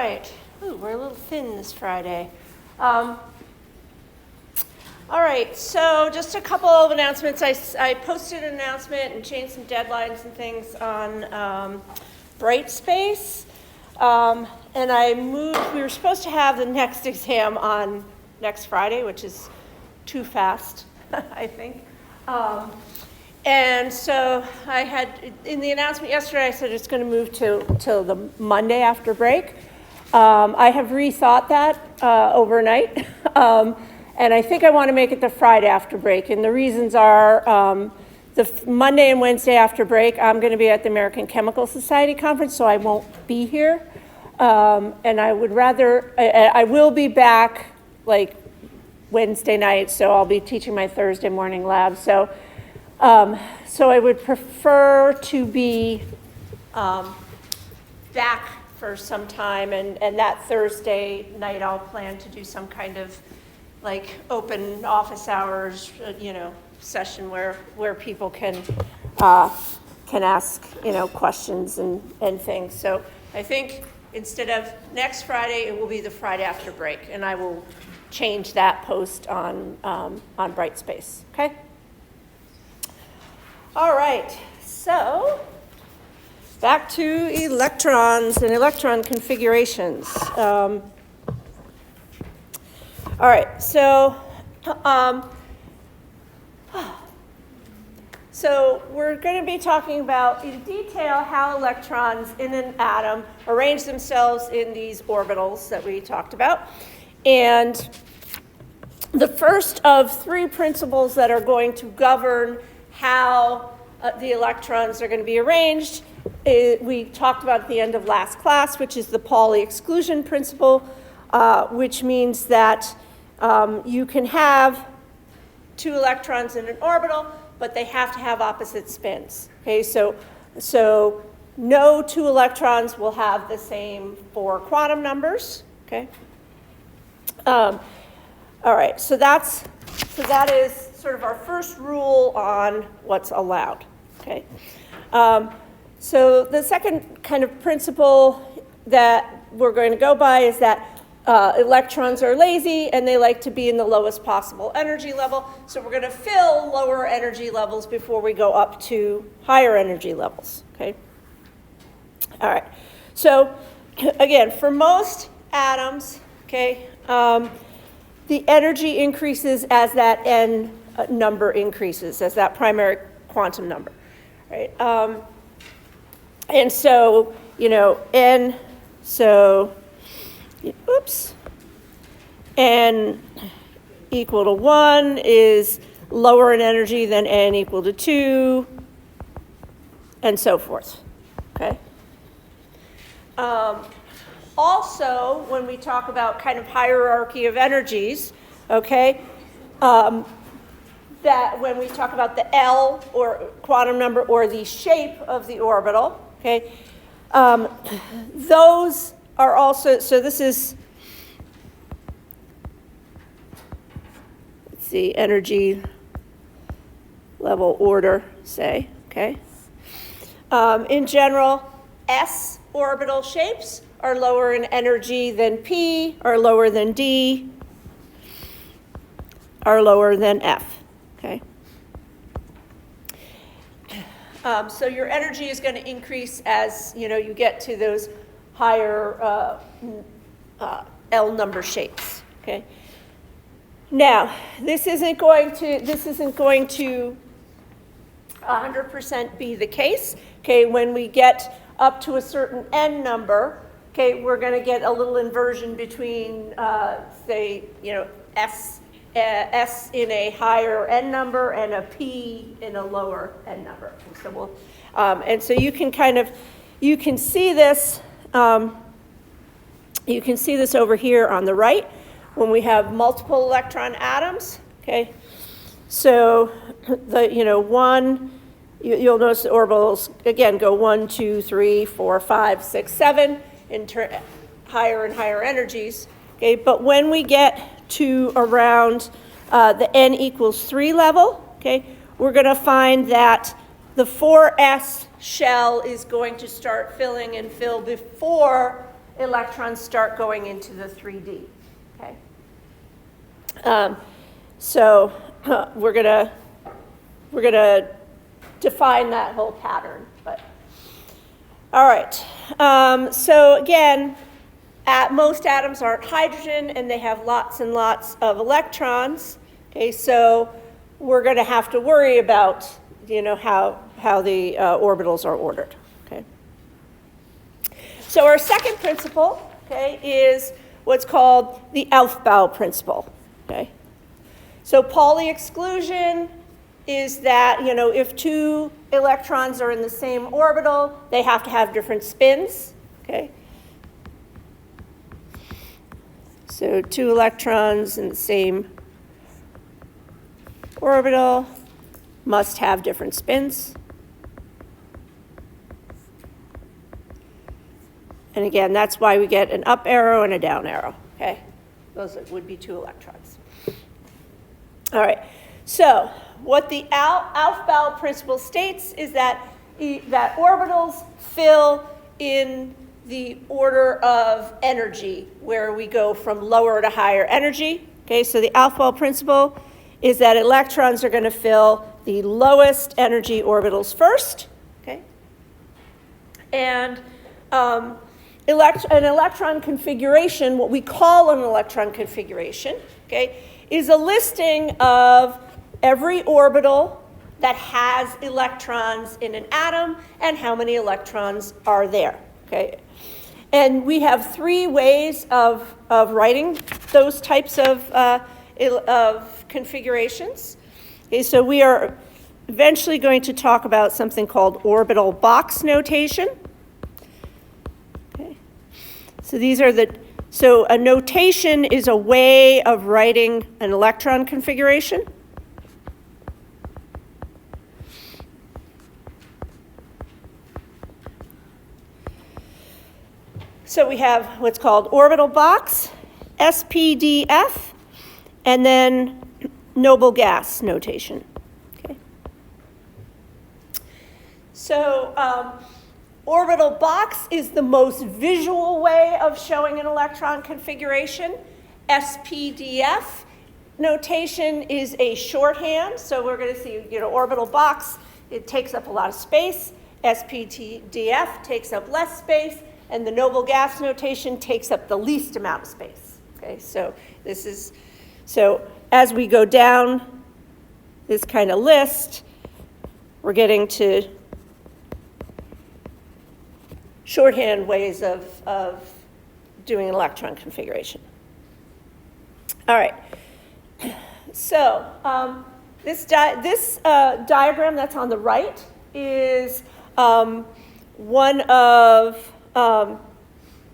right. Ooh, we're a little thin this Friday. All right, so just a couple of announcements. I posted an announcement and changed some deadlines and things on Brightspace. And I moved, we were supposed to have the next exam on next Friday, which is too fast, I think. And so I had, in the announcement yesterday, I said it's going to move till the Monday after break. I have rethought that overnight. And I think I want to make it the Friday after break. And the reasons are the Monday and Wednesday after break, I'm going to be at the American Chemical Society conference, so I won't be here. And I would rather, I will be back like Wednesday night, so I'll be teaching my Thursday morning lab. So I would prefer to be back for some time, and that Thursday night I'll plan to do some kind of like open office hours, session where people can ask, questions and things. So I think instead of next Friday, it will be the Friday after break, and I will change that post on Brightspace, okay? All right, so back to electrons and electron configurations. All right, so we're going to be talking about in detail how electrons in an atom arrange themselves in these orbitals that we talked about. And the first of three principles that are going to govern how the electrons are going to be arranged, we talked about at the end of last class, which is the Pauli exclusion principle, which means that you can have two electrons in an orbital, but they have to have opposite spins. Okay, so no two electrons will have the same four quantum numbers. Okay. All right, so that is sort of our first rule on what's allowed. Okay. So the second kind of principle that we're going to go by is that electrons are lazy and they like to be in the lowest possible energy level. So we're going to fill lower energy levels before we go up to higher energy levels. Okay. All right. So again, for most atoms, okay, the energy increases as that n number increases, as that primary quantum number, right? And so, n, so, oops, n equal to 1 is lower in energy than n equal to 2, and so forth, okay? Also, when we talk about kind of hierarchy of energies, okay, that when we talk about the L or quantum number or the shape of the orbital, okay, those are also, so this is, let's see, energy level order, say, okay. In general, S orbital shapes are lower in energy than P, are lower than D, are lower than F, okay? So your energy is going to increase as, you get to those higher L number shapes, okay? Now, this isn't going to 100% be the case, okay? When we get up to a certain n number, okay, we're going to get a little inversion between, say, S in a higher n number and a P in a lower n number. So and so you can see this. You can see this over here on the right when we have multiple electron atoms. Okay, so you'll notice the orbitals again go 1, 2, 3, 4, 5, 6, 7 in higher and higher energies. Okay, but when we get to around the n equals 3 level, okay, we're going to find that the 4s shell is going to start filling and fill before electrons start going into the 3D. Okay. So we're gonna define that whole pattern. But all right. So again, most atoms aren't hydrogen, and they have lots and lots of electrons. Okay, so we're going to have to worry about, how the orbitals are ordered. Okay. So our second principle, okay, is what's called the Aufbau principle. Okay. So Pauli exclusion is that, if two electrons are in the same orbital, they have to have different spins. Okay. So two electrons in the same orbital must have different spins. And again, that's why we get an up arrow and a down arrow, okay? Those would be two electrons. All right, so what the Aufbau principle states is that orbitals fill in the order of energy, where we go from lower to higher energy. Okay, so the Aufbau principle is that electrons are going to fill the lowest energy orbitals first. Okay, and an electron configuration, what we call an electron configuration, okay, is a listing of every orbital that has electrons in an atom and how many electrons are there. Okay, and we have three ways of writing those types of configurations. Okay, so we are eventually going to talk about something called orbital box notation. Okay, so so a notation is a way of writing an electron configuration. So we have what's called orbital box, SPDF, and then noble gas notation. Okay. So orbital box is the most visual way of showing an electron configuration. SPDF notation is a shorthand. So we're going to see, orbital box, it takes up a lot of space. SPDF takes up less space. And the noble gas notation takes up the least amount of space. Okay, so as we go down this kind of list, we're getting to shorthand ways of doing an electron configuration. All right. So this diagram that's on the right is one of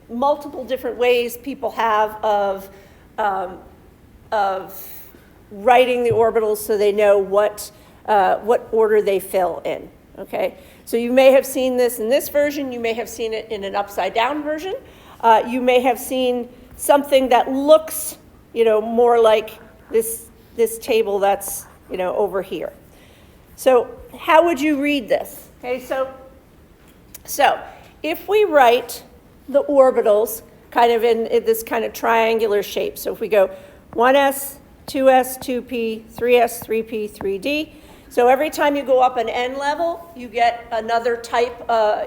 multiple different ways people have of writing the orbitals so they know what order they fill in. Okay, so you may have seen this in this version. You may have seen it in an upside down version. You may have seen something that looks, more like this table that's, over here. So how would you read this? Okay, so if we write the orbitals kind of in this kind of triangular shape, so if we go 1s, 2s, 2p, 3s, 3p, 3d, so every time you go up an n level, you get another type.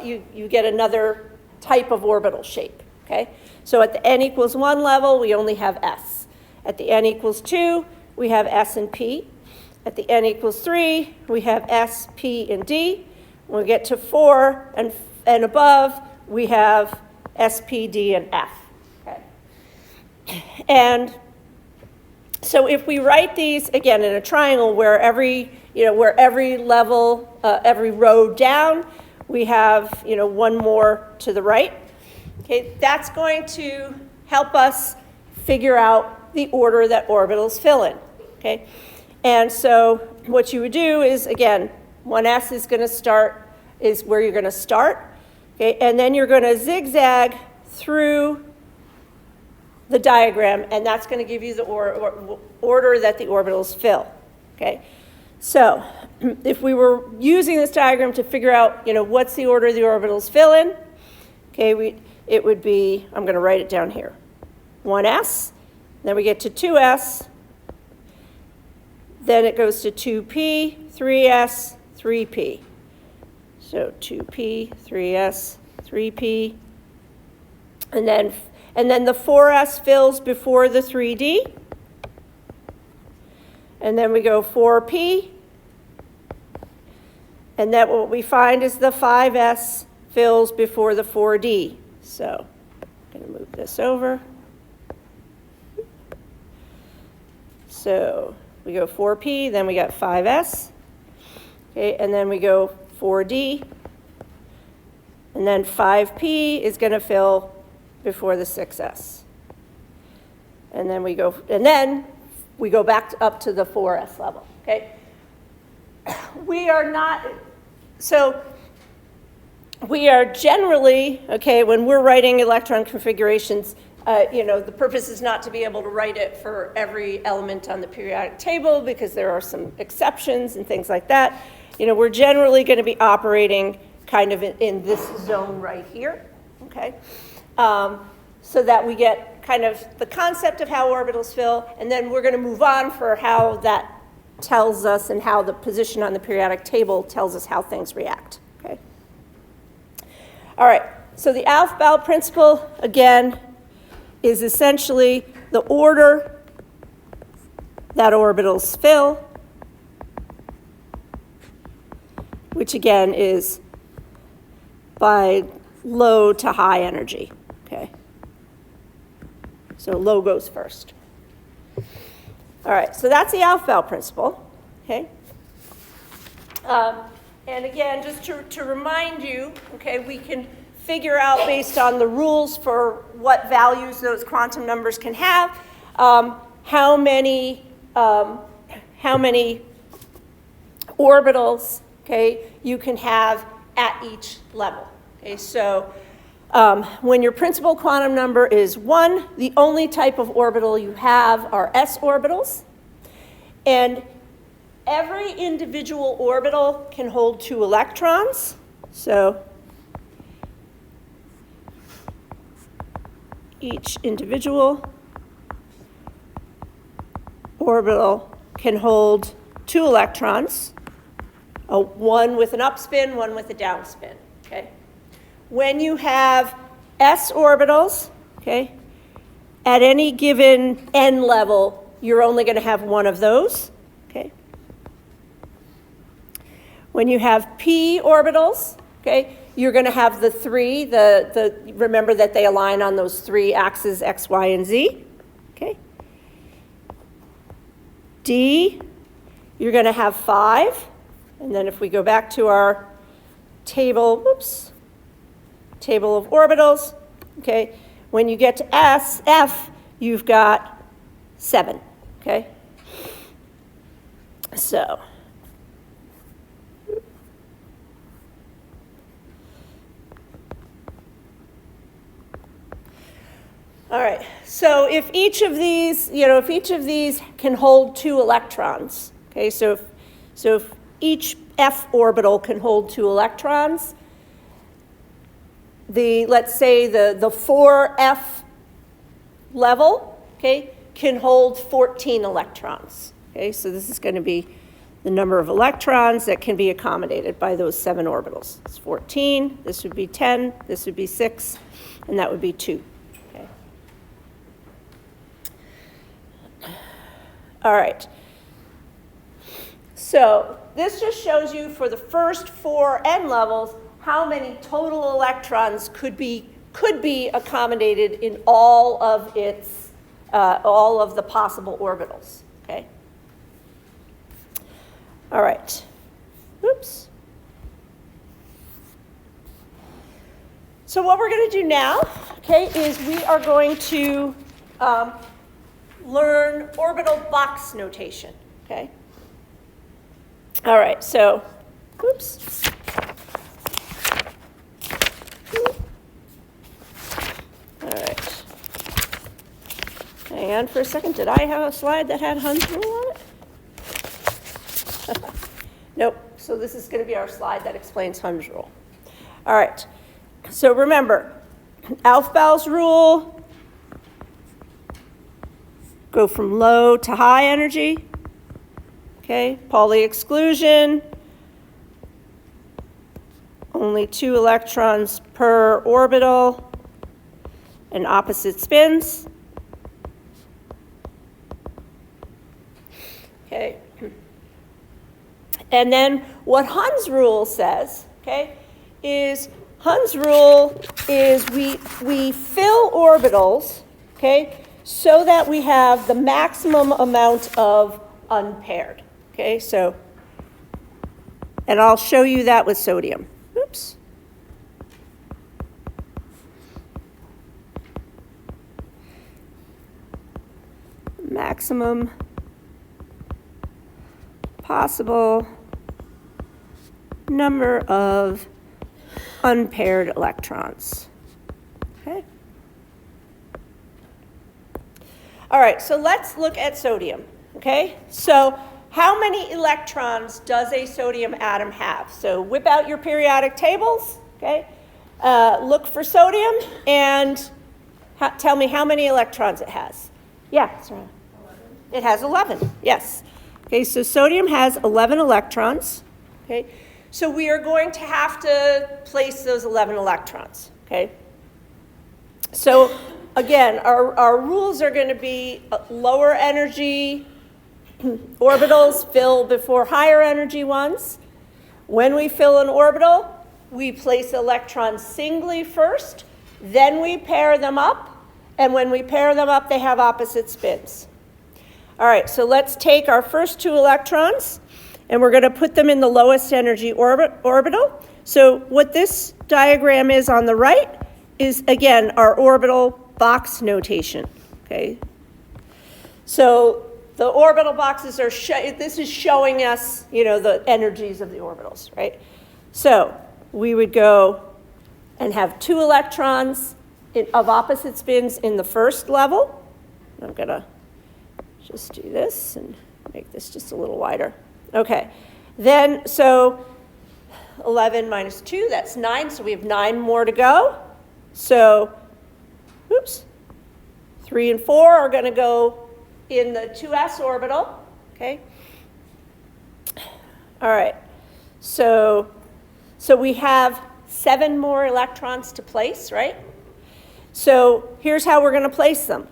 You get another type of orbital shape. Okay, so at the n equals 1 level, we only have s. At the n equals 2, we have s and p. At the n equals 3, we have s, p, and d. When we get to 4 and above, we have S, P, D, and F. Okay. And so if we write these again in a triangle where every level, every row down, we have one more to the right. Okay, that's going to help us figure out the order that orbitals fill in. Okay, and so what you would do is again, 1s is where you're going to start. Okay, and then you're going to zigzag through the diagram, and that's going to give you the order that the orbitals fill. Okay, so if we were using this diagram to figure out, what's the order the orbitals fill in, okay, it would be, I'm going to write it down here, 1s, then we get to 2s, then it goes to 2p, 3s, 3p. So 2p, 3s, 3p, and then the 4s fills before the 3d, and then we go 4p, and then what we find is the 5s fills before the 4d. So I'm going to move this over. So we go 4p, then we got 5s, okay, and then we go 4d, and then 5p is going to fill before the 6s. And then we go back up to the 4s level, okay? We are generally, okay, when we're writing electron configurations, the purpose is not to be able to write it for every element on the periodic table because there are some exceptions and things like that. We're generally going to be operating kind of in this zone right here, okay? So that we get kind of the concept of how orbitals fill, and then we're going to move on for how that tells us and how the position on the periodic table tells us how things react, okay? All right, so the Aufbau principle, again, is essentially the order that orbitals fill, which again is by low to high energy, okay? So low goes first. All right, so that's the Aufbau principle, okay? And again, just to remind you, okay, we can figure out based on the rules for what values those quantum numbers can have, how many orbitals, okay, you can have at each level. Okay, so when your principal quantum number is 1, the only type of orbital you have are s orbitals, and every individual orbital can hold 2 electrons. So each individual orbital can hold 2 electrons, one with an upspin, one with a downspin, okay? When you have s orbitals, okay, at any given n level, you're only going to have one of those, okay? When you have p orbitals, okay, you're going to have the 3, remember that they align on those 3 axes, x, y, and z, okay? D, you're going to have 5, and then if we go back to our table of orbitals, okay, when you get to F, you've got 7, okay? So, all right, so if each of these can hold 2 electrons, okay, so if each f orbital can hold 2 electrons, let's say the 4f level, okay, can hold 14 electrons, okay, so this is going to be the number of electrons that can be accommodated by those 7 orbitals. It's 14, this would be 10, this would be 6, and that would be 2. All right, so this just shows you for the first 4 n levels how many total electrons could be accommodated in all of the possible orbitals. Okay. All right. Oops. So what we're going to do now, okay, is we are going to learn orbital box notation, okay? All right, so, oops. All right. Hang on for a second. Did I have a slide that had Hund's rule on it? Nope. So this is going to be our slide that explains Hund's rule. All right. So remember, Aufbau's rule, go from low to high energy. Okay, Pauli exclusion, only 2 electrons per orbital and opposite spins. Okay. And then what Hund's rule says, okay, is Hund's rule is we fill orbitals, okay, so that we have the maximum amount of unpaired. Okay, so, and I'll show you that with sodium. Oops. Maximum possible number of unpaired electrons. Okay. All right, so let's look at sodium. Okay, so how many electrons does a sodium atom have? So whip out your periodic tables, okay? Look for sodium and tell me how many electrons it has. Yeah, sorry. 11. It has 11, yes. Okay, so sodium has 11 electrons, okay? So we are going to have to place those 11 electrons, okay? So again, our rules are going to be lower energy orbitals fill before higher energy ones. When we fill an orbital, we place electrons singly first, then we pair them up, and when we pair them up, they have opposite spins. All right, so let's take our first 2 electrons, and we're going to put them in the lowest energy orbital. So what this diagram is on the right is, again, our orbital box notation, okay? So the orbital boxes are, this is showing us, you know, the energies of the orbitals, right? So we would go and have 2 electrons of opposite spins in the first level. I'm going to just do this and make this just a little wider. Okay. Then, so 11 minus 2, that's 9, so we have 9 more to go. So, oops, 3 and 4 are going to go in the 2s orbital, okay? All right, so we have 7 more electrons to place, right? So here's how we're going to place them.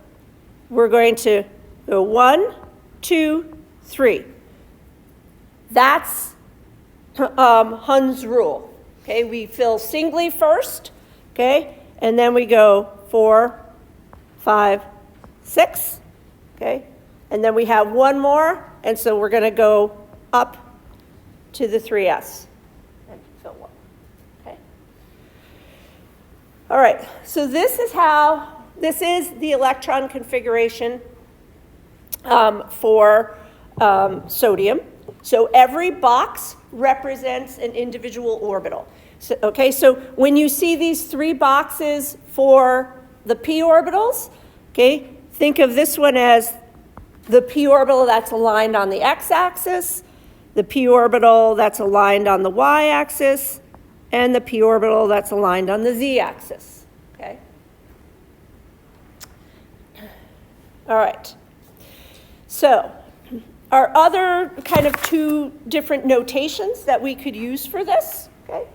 We're going to go 1, 2, 3. That's Hund's rule, okay? We fill singly first, okay? And then we go 4, 5, 6, okay? And then we have 1 more, and so we're going to go up to the 3s and fill 1, okay? All right, so this is the electron configuration for sodium. So every box represents an individual orbital. So, okay, so when you see these 3 boxes for the p orbitals, okay, think of this one as the p orbital that's aligned on the x-axis, the p orbital that's aligned on the y-axis, and the p orbital that's aligned on the z-axis, okay? All right. So our other kind of 2 different notations that we could use for this, okay,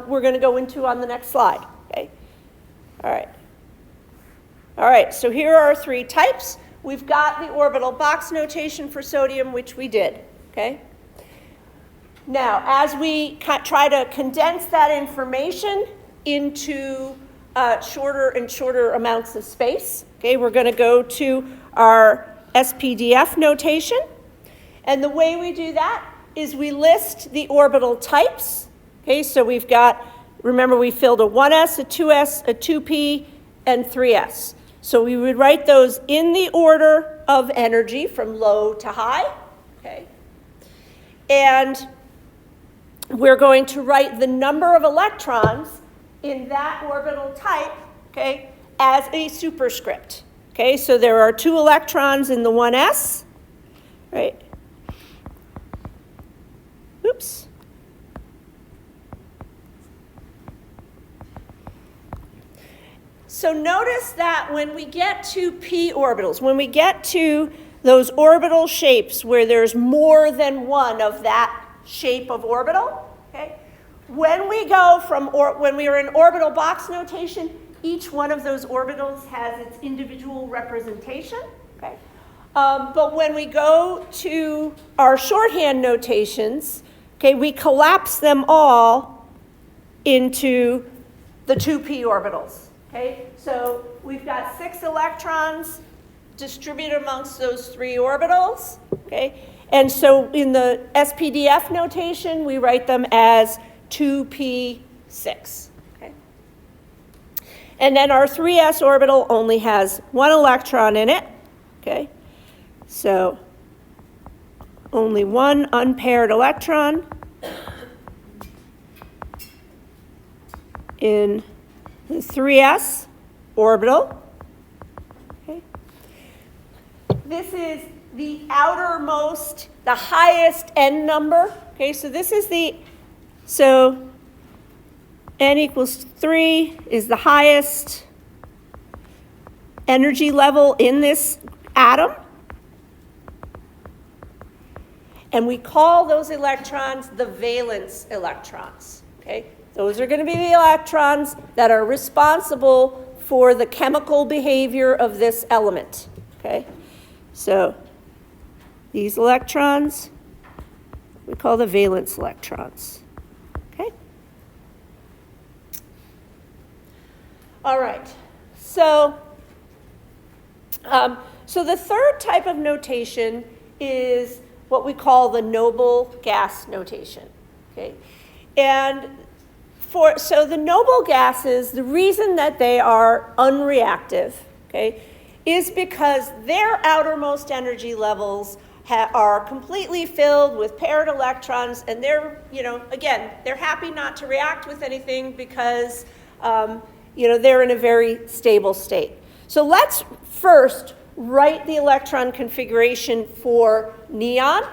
we're going to go into on the next slide, okay? All right, so here are our 3 types. We've got the orbital box notation for sodium, which we did, okay? Now, as we try to condense that information into shorter and shorter amounts of space, okay, we're going to go to our SPDF notation. And the way we do that is we list the orbital types. Okay, so we've got, remember we filled a 1s, a 2s, a 2p, and 3s. So we would write those in the order of energy from low to high. Okay. And we're going to write the number of electrons in that orbital type, okay, as a superscript. Okay, so there are 2 electrons in the 1s, right? Oops. So notice that when we get to p orbitals, when we get to those orbital shapes where there's more than one of that shape of orbital, okay? When we go from, when we are in orbital box notation, each one of those orbitals has its individual representation, okay? But when we go to our shorthand notations, okay, we collapse them all into the 2p orbitals, okay? So we've got 6 electrons distributed amongst those 3 orbitals, okay? And so in the SPDF notation, we write them as 2p6, okay? And then our 3s orbital only has 1 electron in it, okay? So only 1 unpaired electron in the 3s orbital. Okay. This is the outermost, the highest n number. Okay, so this is so n equals 3 is the highest energy level in this atom. And we call those electrons the valence electrons, okay? Those are going to be the electrons that are responsible for the chemical behavior of this element, okay? So these electrons, we call the valence electrons, okay? All right, so the third type of notation is what we call the noble gas notation, okay? And so the noble gases, the reason that they are unreactive, okay, is because their outermost energy levels are completely filled with paired electrons, and they're, again, they're happy not to react with anything because, they're in a very stable state. So let's first write the electron configuration for neon,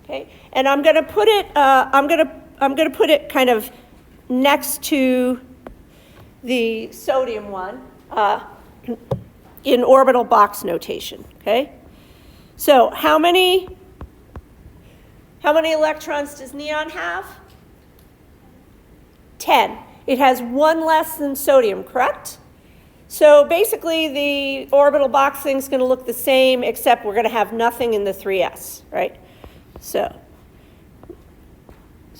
okay? And I'm going to put it I'm going to put it kind of next to the sodium one in orbital box notation, okay? So how many electrons does neon have? 10. It has 1 less than sodium, correct? So basically, the orbital box thing is going to look the same, except we're going to have nothing in the 3s, right? So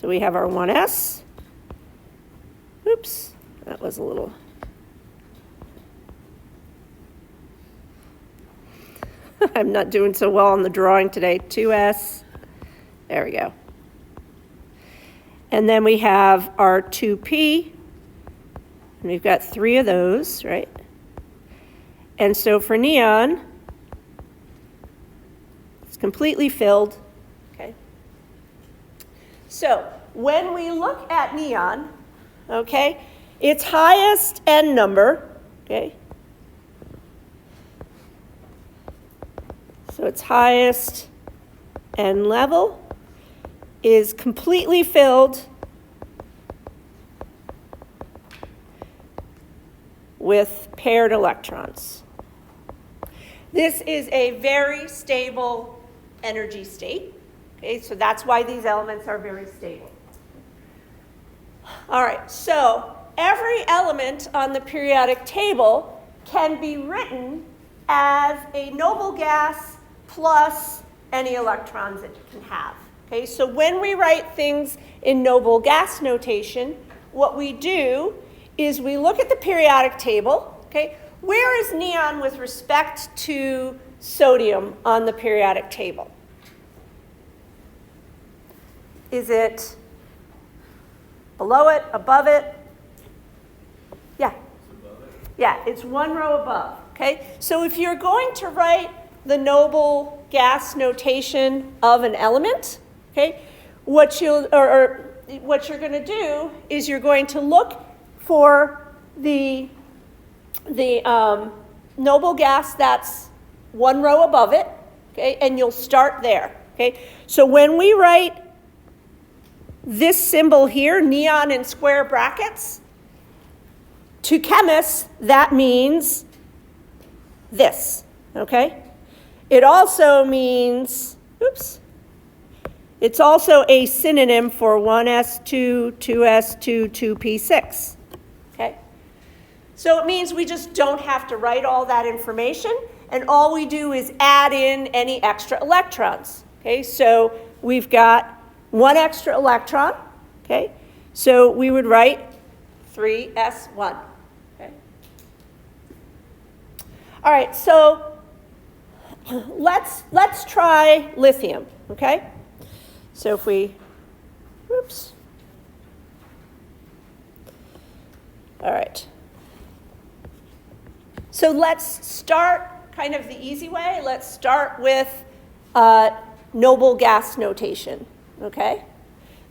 we have our 1s. Oops, that was a little... I'm not doing so well on the drawing today. 2s. There we go. And then we have our 2p. And we've got 3 of those, right? And so for neon, it's completely filled, okay? So when we look at neon, okay, its highest n number, okay? So its highest n level is completely filled with paired electrons. This is a very stable energy state, okay? So that's why these elements are very stable. All right, so every element on the periodic table can be written as a noble gas plus any electrons it can have, okay? So when we write things in noble gas notation, what we do is we look at the periodic table, okay? Where is neon with respect to sodium on the periodic table? Is it below it, above it? Yeah. Yeah, it's 1 row above, okay? So if you're going to write the noble gas notation of an element, okay, what you're going to do is you're going to look for the noble gas that's 1 row above it, okay, and you'll start there, okay? So when we write this symbol here, neon in square brackets, To chemists, that means this, okay? It also means, oops, it's also a synonym for 1s2, 2s2, 2p6, okay? So it means we just don't have to write all that information, and all we do is add in any extra electrons, okay? So we've got one extra electron, okay? So we would write 3s1, okay? All right, so let's try lithium, okay? So if we, oops. All right. So let's start kind of the easy way. Let's start with noble gas notation, okay?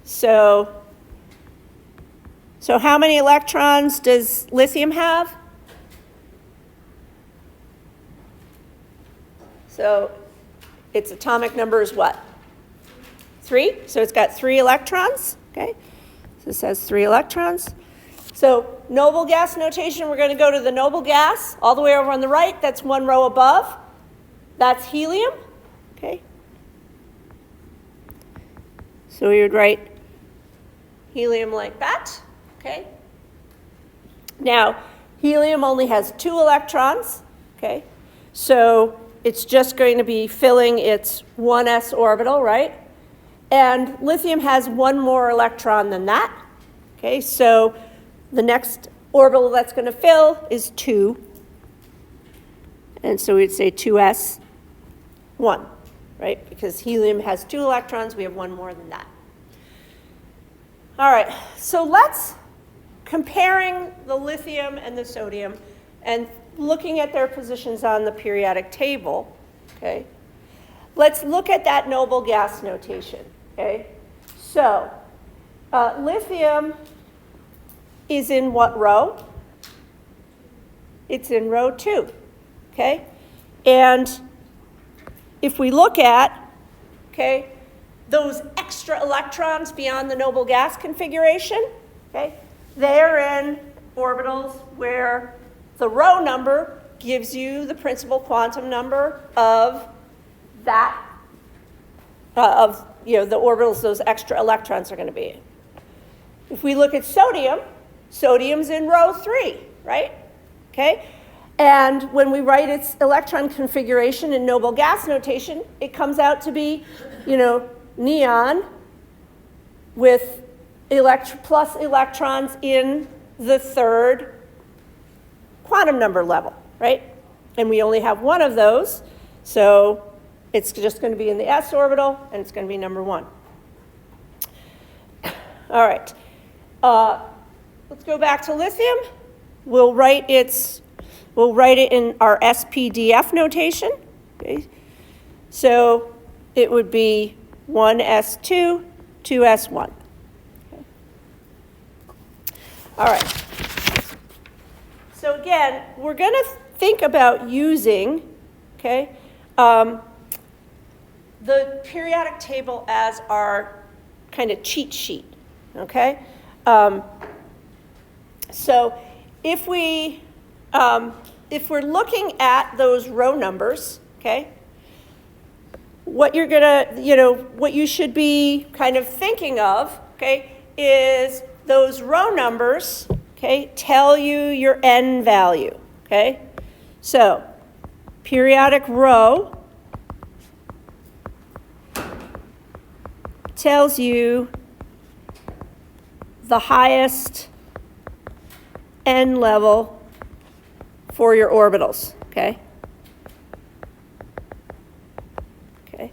So how many electrons does lithium have? So its atomic number is what? 3. So it's got 3 electrons, okay? So this has 3 electrons. So noble gas notation, we're going to go to the noble gas all the way over on the right. That's one row above. That's helium, okay? So we would write helium like that, okay? Now, helium only has 2 electrons, okay? So it's just going to be filling its 1s orbital, right? And lithium has 1 more electron than that, okay? So the next orbital that's going to fill is 2. And so we'd say 2s1, right? Because helium has 2 electrons, we have 1 more than that. All right, so let's, comparing the lithium and the sodium and looking at their positions on the periodic table, okay? Let's look at that noble gas notation, okay? So lithium is in what row? It's in row 2, okay? And if we look at, okay, those extra electrons beyond the noble gas configuration, okay, they're in orbitals where the row number gives you the principal quantum number of that, the orbitals those extra electrons are going to be in. If we look at sodium, sodium's in row 3, right? Okay? And when we write its electron configuration in noble gas notation, it comes out to be, neon with plus electrons in the 3rd quantum number level, right? And we only have 1 of those, so it's just going to be in the s orbital, and it's going to be number 1. All right. Let's go back to lithium. We'll write it in our SPDF notation. Okay. So it would be 1s2, 2s1. Okay. All right. So again, we're going to think about using, okay, the periodic table as our kind of cheat sheet, okay? So if we're looking at those row numbers, okay, what you should be kind of thinking of, okay, is those row numbers, okay, tell you your n value, okay? So periodic row tells you the highest n level for your orbitals, okay? Okay.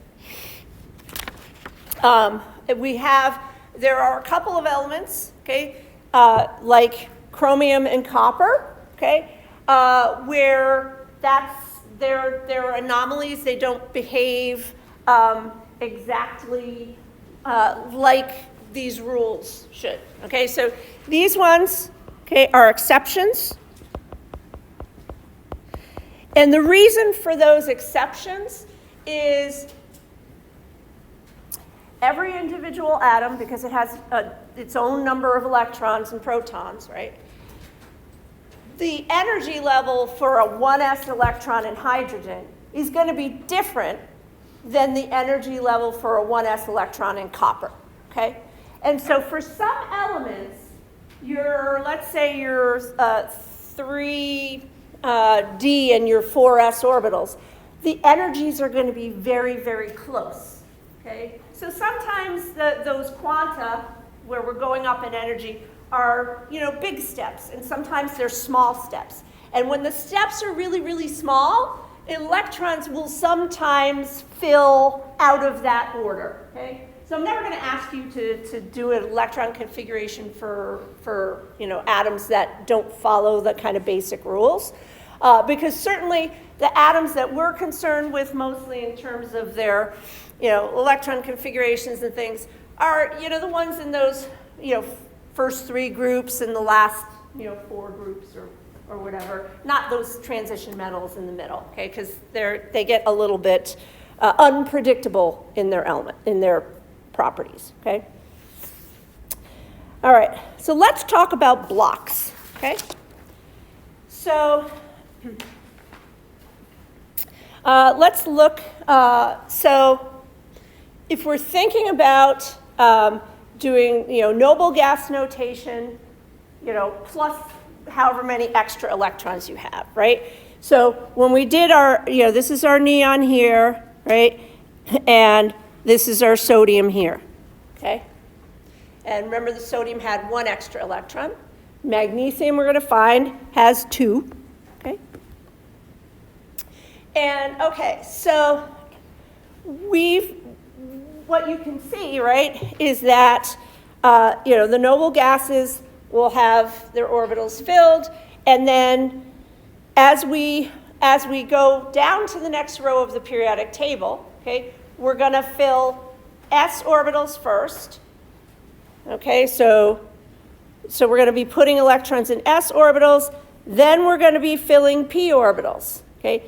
There are a couple of elements, okay, like chromium and copper, okay, where there are anomalies. They don't behave exactly like these rules should, okay? So these ones, okay, are exceptions. And the reason for those exceptions is every individual atom, because it has its own number of electrons and protons, right? the energy level for a 1s electron in hydrogen is going to be different than the energy level for a 1s electron in copper, okay? And so for some elements, let's say your 3d and your 4s orbitals, the energies are going to be very, very close, okay? So sometimes those quanta, where we're going up in energy, are, big steps, and sometimes they're small steps. And when the steps are really, really small, electrons will sometimes fill out of that order, okay? So I'm never going to ask you to do an electron configuration for atoms that don't follow the kind of basic rules, because certainly the atoms that we're concerned with mostly in terms of their, electron configurations and things are, the ones in those, first 3 groups and the last, 4 groups or whatever, not those transition metals in the middle, okay? Because they get a little bit unpredictable in their properties, okay? All right, so let's talk about blocks, okay? So let's look, so if we're thinking about doing, noble gas notation, plus however many extra electrons you have, right? So when we did our, this is our neon here, right? And this is our sodium here, okay? And remember the sodium had 1 extra electron. Magnesium, we're going to find, has 2, okay? And, okay, so what you can see, right, is that, the noble gases will have their orbitals filled, and then as we go down to the next row of the periodic table, okay, we're going to fill s orbitals first, okay, so we're going to be putting electrons in s orbitals, then we're going to be filling p orbitals, okay,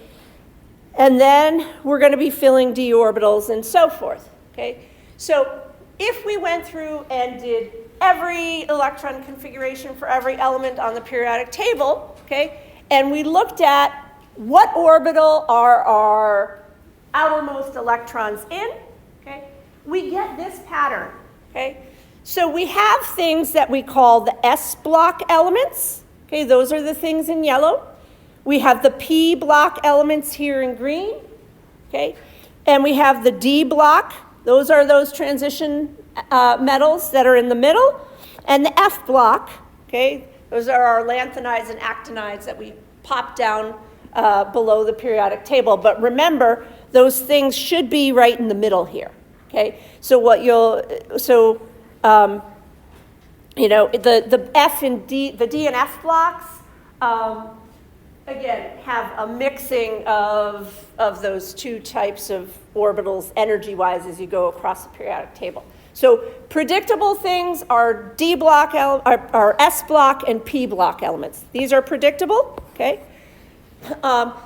and then we're going to be filling d orbitals and so forth, okay. So if we went through and did every electron configuration for every element on the periodic table, okay, and we looked at what orbital are our outermost electrons in, okay, we get this pattern, okay. So we have things that we call the s block elements, okay, those are the things in yellow. We have the p block elements here in green, okay, and we have the d block, those are those transition metals that are in the middle, and the f block, okay, those are our lanthanides and actinides that we pop down below the periodic table. But remember, those things should be right in the middle here, okay? So the F and D, the D and F blocks, again, have a mixing of those 2 types of orbitals energy-wise as you go across the periodic table. So predictable things are D block, are S block and P block elements. These are predictable, okay?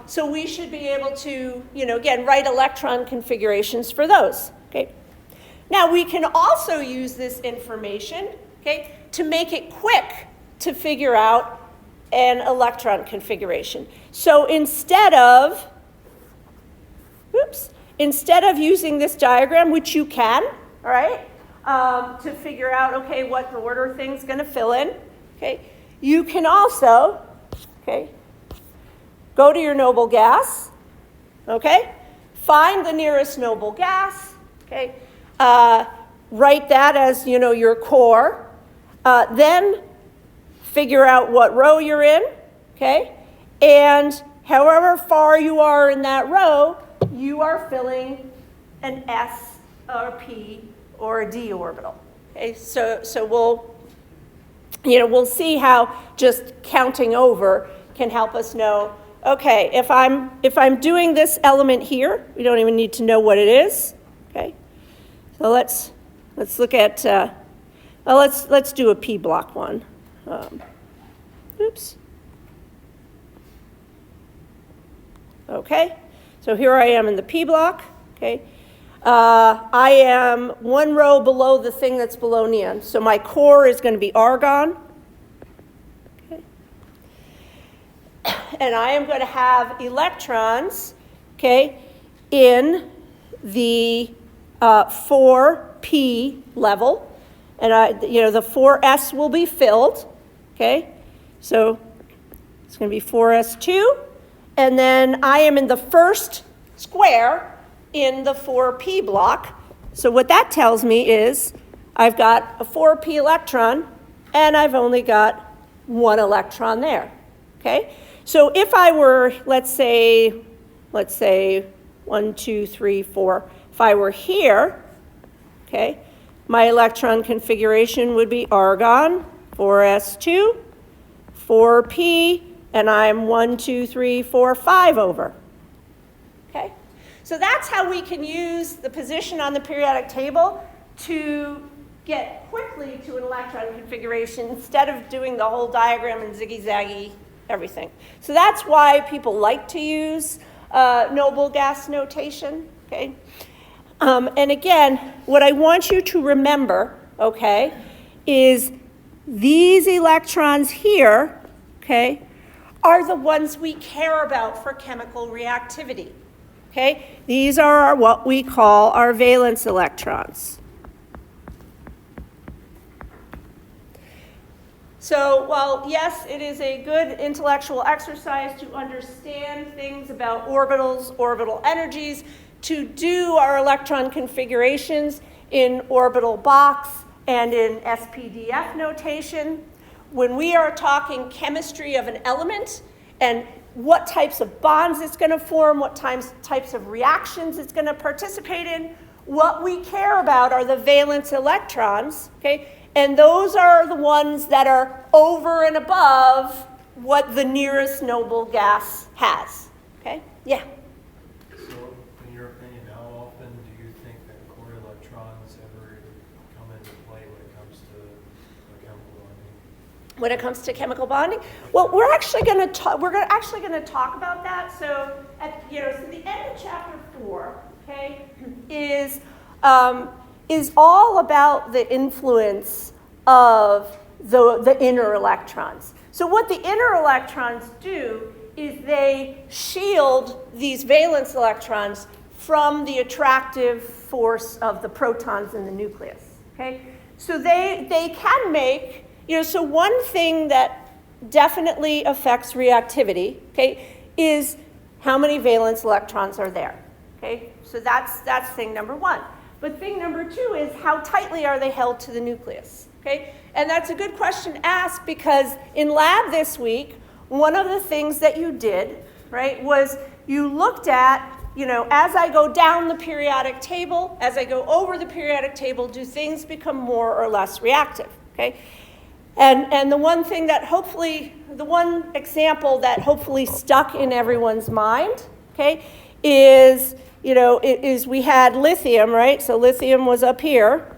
So we should be able to, again, write electron configurations for those, okay? Now we can also use this information, okay, to make it quick to figure out an electron configuration. So instead of using this diagram, which you can, all right, to figure out, okay, what order things going to fill in, okay, you can also, okay, go to your noble gas, okay, find the nearest noble gas, okay, write that as, your core, then figure out what row you're in, okay, and however far you are in that row, you are filling an S or P or a D orbital, okay, so we'll see how just counting over can help us know, okay, if I'm doing this element here, we don't even need to know what it is, okay, so let's look at, let's do a P block one. Okay, so here I am in the P block, okay. I am 1 row below the thing that's below neon. So my core is going to be argon. Okay. and I am going to have electrons, okay, in the 4p level, and the 4s will be filled, okay? So it's going to be 4s2, and then I am in the first square in the 4p block. So what that tells me is I've got a 4p electron, and I've only got one electron there, okay? So if I were, let's say 1, 2, 3, 4, if I were here, okay, my electron configuration would be argon, 4s2, 4p, and I'm 1, 2, 3, 4, 5 over, okay? So that's how we can use the position on the periodic table to get quickly to an electron configuration instead of doing the whole diagram and ziggy-zaggy everything. So that's why people like to use noble gas notation, okay? And again, what I want you to remember, okay, is these electrons here, okay, are the ones we care about for chemical reactivity, okay? These are what we call our valence electrons. So while, yes, it is a good intellectual exercise to understand things about orbitals, orbital energies, to do our electron configurations in orbital box and in SPDF notation, when we are talking chemistry of an element and what types of bonds it's going to form, what types of reactions it's going to participate in, what we care about are the valence electrons, okay? And those are the ones that are over and above what the nearest noble gas has, okay? Yeah? So, in your opinion, how often do you think that core electrons ever come into play when it comes to chemical bonding? When it comes to chemical bonding? Well, we're actually going to talk about that. So, so the end of chapter 4, okay, is all about the influence of the inner electrons. So what the inner electrons do is they shield these valence electrons from the attractive force of the protons in the nucleus, okay? So they can make, so one thing that definitely affects reactivity, okay, is how many valence electrons are there, okay? So that's thing number one. But thing number two is how tightly are they held to the nucleus, okay? And that's a good question to ask because in lab this week, one of the things that you did, right, was you looked at, as I go down the periodic table, as I go over the periodic table, do things become more or less reactive, okay? And the one thing that the one example that hopefully stuck in everyone's mind, okay, is we had lithium, right? So lithium was up here.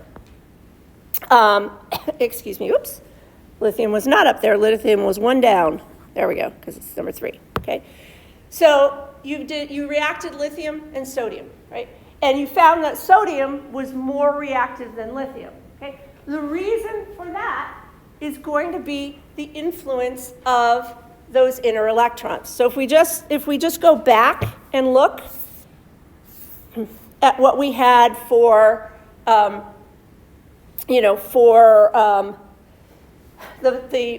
Excuse me, oops. Lithium was not up there. Lithium was one down. There we go, because it's number 3, okay? So you reacted lithium and sodium, right? And you found that sodium was more reactive than lithium, okay? The reason for that is going to be the influence of those inner electrons. So if we just go back and look at what we had for the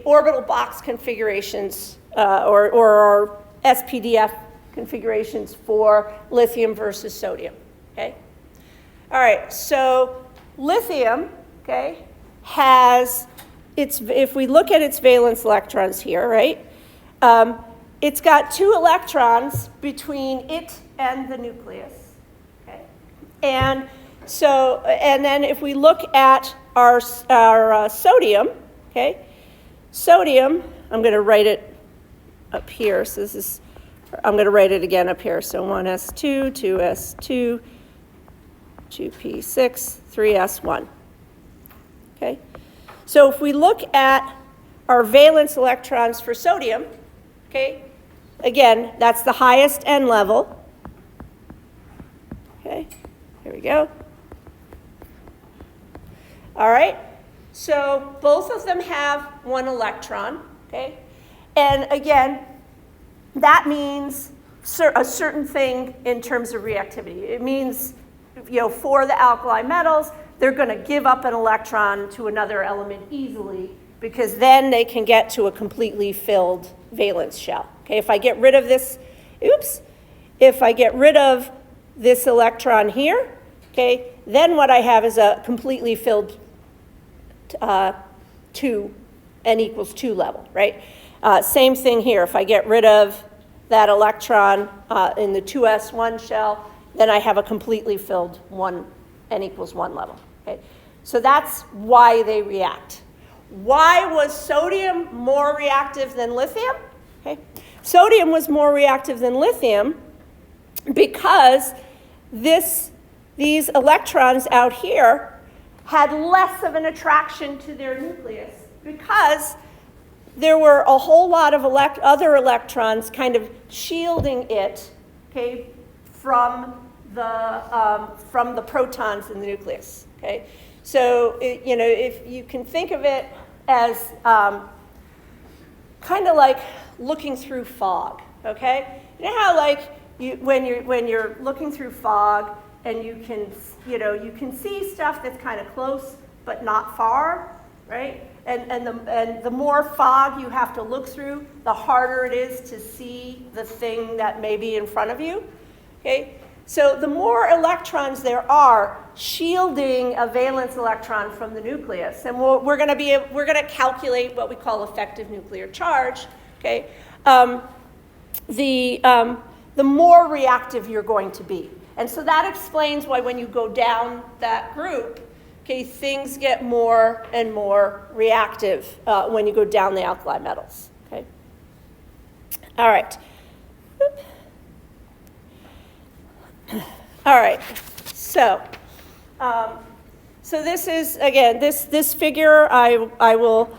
orbital box configurations or our SPDF configurations for lithium versus sodium, okay? All right, so lithium, okay, if we look at its valence electrons here, right, it's got 2 electrons between it and the nucleus, okay? And then if we look at our sodium, okay, sodium, I'm going to write it up here. So I'm going to write it again up here. So 1s2, 2s2, 2p6, 3s1. Okay? So if we look at our valence electrons for sodium, okay, again, that's the highest N level. Okay, here we go. All right, so both of them have 1 electron, okay? And again, that means a certain thing in terms of reactivity. It means, for the alkali metals, they're going to give up an electron to another element easily, because then they can get to a completely filled valence shell. Okay, if I get rid of this, if I get rid of this electron here, okay, then what I have is a completely filled 2, n equals 2 level, right? Same thing here. If I get rid of that electron in the 2s1 shell, then I have a completely filled n equals 1 level. Okay? So that's why they react. Why was sodium more reactive than lithium? Okay. Sodium was more reactive than lithium because these electrons out here had less of an attraction to their nucleus, because there were a whole lot of other electrons kind of shielding it, okay, from the protons in the nucleus. Okay, so if you can think of it as kind of like looking through fog. Okay, you know how when you're looking through fog and you can see stuff that's kind of close but not far, right? And the more fog you have to look through, the harder it is to see the thing that may be in front of you. Okay? So the more electrons there are shielding a valence electron from the nucleus, and we're going to calculate what we call effective nuclear charge. Okay? The more reactive you're going to be. And so that explains why when you go down that group, okay, things get more and more reactive when you go down the alkali metals. Okay. All right. All right. So this is, again, this figure I will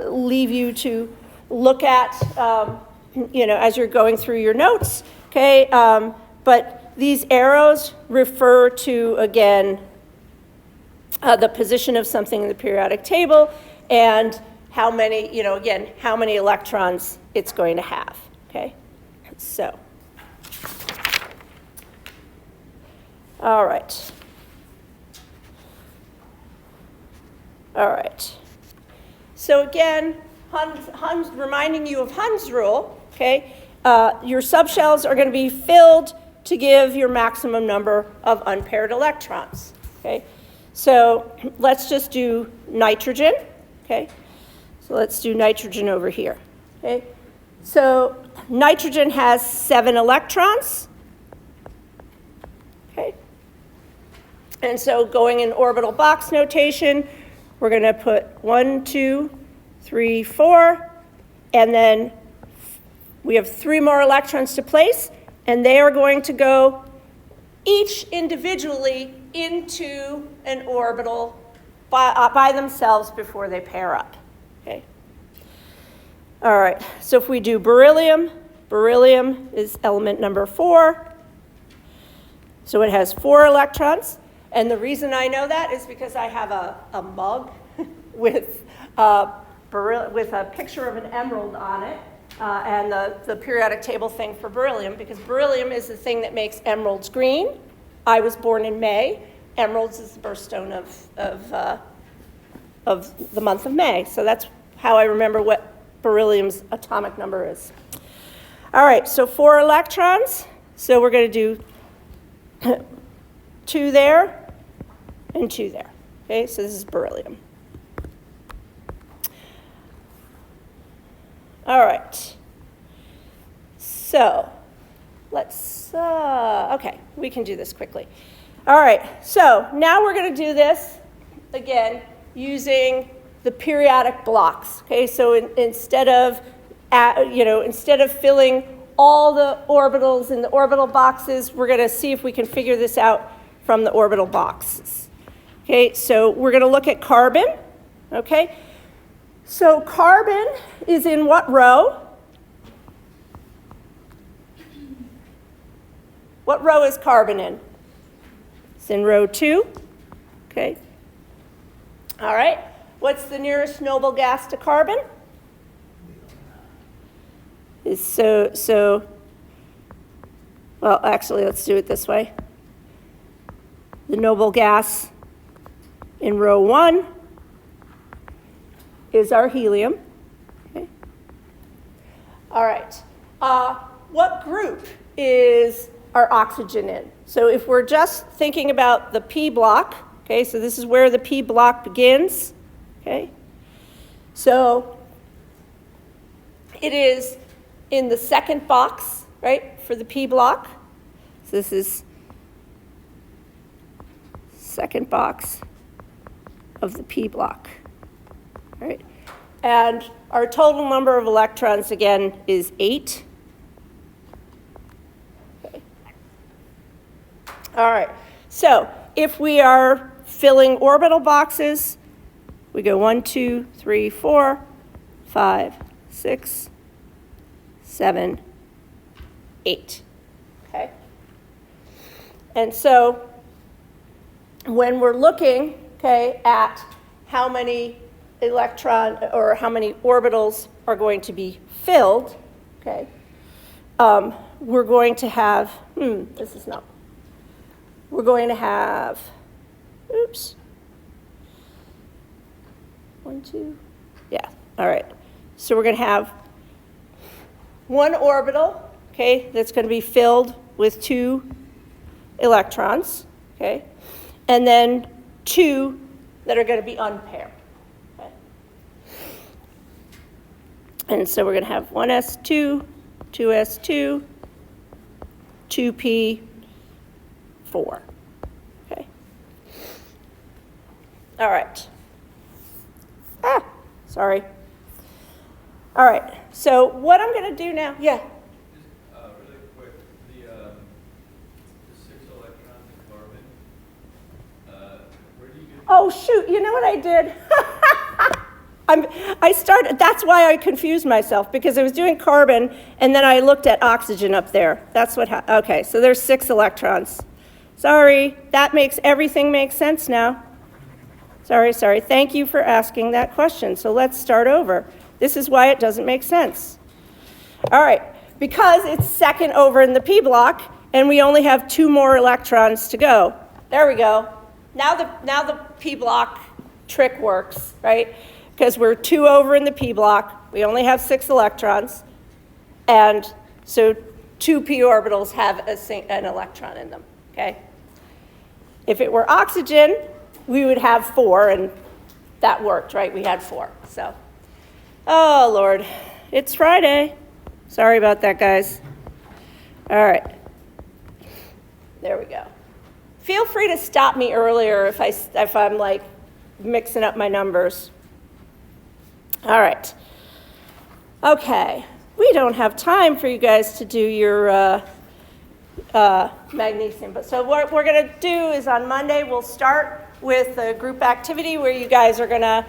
leave you to look at as you're going through your notes. Okay. But these arrows refer to, again, the position of something in the periodic table and how many, how many electrons it's going to have. Okay. So. All right. All right. So again, Hund's reminding you of Hund's rule, okay? Your subshells are going to be filled to give your maximum number of unpaired electrons, okay? So let's just do nitrogen, okay? So let's do nitrogen over here, okay? So nitrogen has 7 electrons, okay? And so going in orbital box notation, we're going to put 1, 2, 3, 4, and then we have 3 more electrons to place, and they are going to go each individually into an orbital by themselves before they pair up. Okay. All right, so if we do beryllium, beryllium is element number 4. So it has 4 electrons. And the reason I know that is because I have a mug with a picture of an emerald on it and the periodic table thing for beryllium, because beryllium is the thing that makes emeralds green. I was born in May. Emeralds is the birthstone of the month of May. So that's how I remember what beryllium's atomic number is. All right, so 4 electrons. So we're going to do 2 there and 2 there. Okay, so this is beryllium. All right. So let's, okay, we can do this quickly. All right, so now we're going to do this, again, using the periodic blocks. Okay, so instead of filling all the orbitals in the orbital boxes, we're going to see if we can figure this out from the orbital boxes. Okay, so we're going to look at carbon. Okay, so carbon is in what row? What row is carbon in? It's in row 2. Okay. All right. What's the nearest noble gas to carbon? is well, actually, let's do it this way. The noble gas in row 1 is our helium. Okay. All right. What group is our oxygen in? So if we're just thinking about the P block, okay, so this is where the P block begins, okay? So it is in the second box, right, for the P block. So this is second box of the P block, right? And our total number of electrons, again, is 8. Okay. All right, so if we are filling orbital boxes, we go 1, 2, 3, 4, 5, 6, 7, 8. Okay? And so when we're looking, okay, at how many or how many orbitals are going to be filled, okay, we're going to have, we're going to have, oops, 1, 2, yeah, all right. So we're going to have one orbital, okay, that's going to be filled with 2 electrons, okay, and then 2 that are going to be unpaired. Okay? And so we're going to have 1s2, 2s2, 2p4. Okay. All right. Sorry. All right. So what I'm going to do now, yeah. Really quick, the 6 electrons in carbon, where do you get? Oh, shoot, you know what I did? That's why I confused myself, because I was doing carbon, and then I looked at oxygen up there. That's what okay, so there's 6 electrons. Sorry, that makes everything make sense now. Sorry. Thank you for asking that question. So let's start over. This is why it doesn't make sense. All right, because it's second over in the P block, and we only have 2 more electrons to go. There we go. Now the P block trick works, right? Because we're 2 over in the P block, we only have 6 electrons, and so 2 p orbitals have an electron in them, okay? If it were oxygen, we would have 4, and that worked, right? We had 4, so. Oh, Lord, it's Friday. Sorry about that, guys. All right, there we go. Feel free to stop me earlier if I'm like mixing up my numbers. All right. Okay, we don't have time for you guys to do your magnesium, but so what we're going to do is on Monday we'll start with a group activity where you guys are going to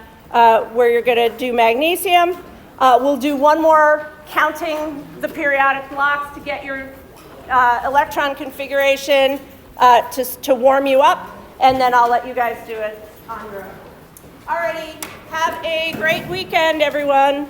you're going to do magnesium. We'll do one more counting the periodic blocks to get your electron configuration to warm you up, and then I'll let you guys do it on your own. Alrighty, have a great weekend, everyone.